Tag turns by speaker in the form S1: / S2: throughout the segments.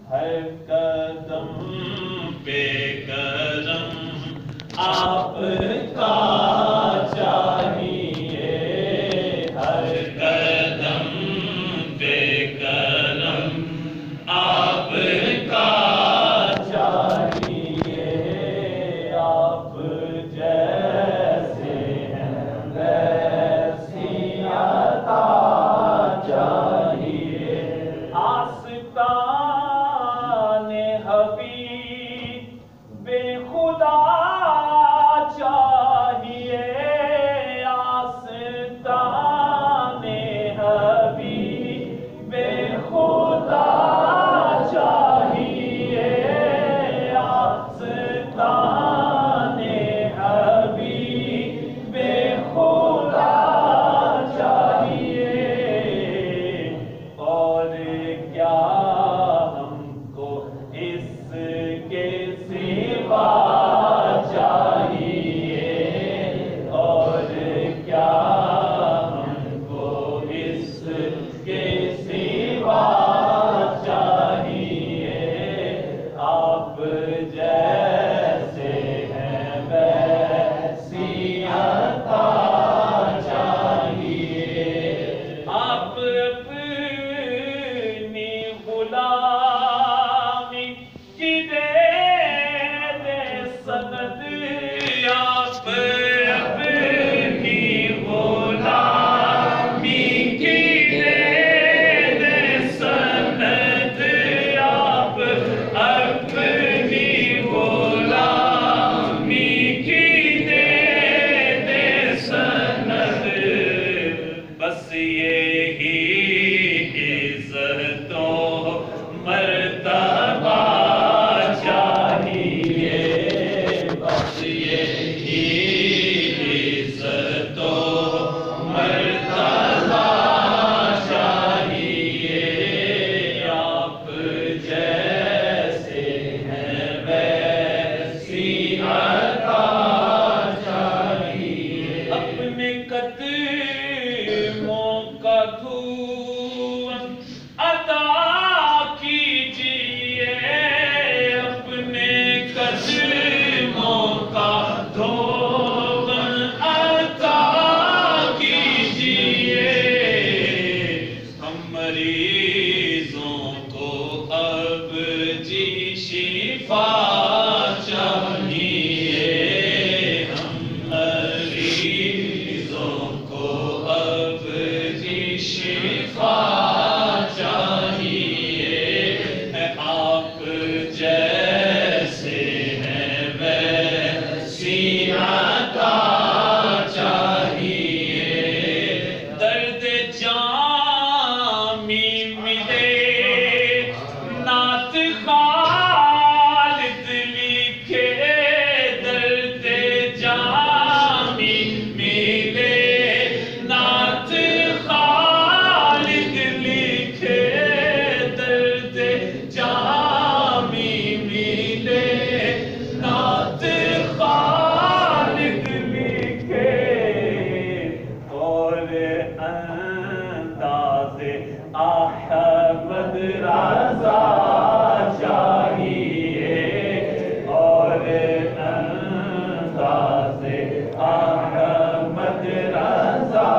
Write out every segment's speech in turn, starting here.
S1: हर कदम पे करम आपका चाहिए, हर कदम पे करम आपका चाहिए। आप जैसे हैं वैसी अता चाहिए। आस्ताने हबीब बेखुदा चाहिए, आस्ताने हबीब बेखुदा चाहिए, आस्ताने हबीब बेखुदा चाहिए। और क्या हमको इसके सिवा चाहिए, और क्या हमको इसके सिवा चाहिए। आप जैसे हैं वैसी अता चाहिए। आप अपनी गुलामी की दे सनद, आप अपनी गुलामी की दे सनद, आप अपनी गुलामी की दे सनद। बस यही इज़्ज़तों मर्तबा चाहिए, बस यही इज़्ज़तों मर्तबा चाहिए। आप जैसे हैं वैसी अता चाहिए। अपने कदमों का धूम अता कीजिए, अपने कदमों का धूम अता कीजिए। हम मरीजों को अब जी शिफा चाहिए, हम मरीजों को अब जी शिफा चाहिए। आप जैसे हैं वैसी अता चाहिए। दर्द जामी मिले नात खालिद लिखे, दर्द जामी मिले नात खालिद लिखे, दर्द जामी मिले नात खालिद लिखे। और अंदाज़े अहमद रज़ा चाहिए, और अंदाज़े अहमद रज़ा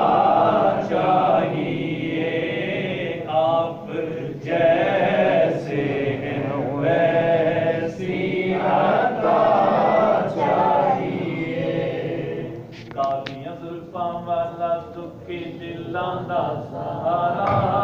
S1: चाहिए। आप जैसे हैं वैसी अता चाहिए। कालियां जुल्फां वाला दुखी दिलां दा सहारा,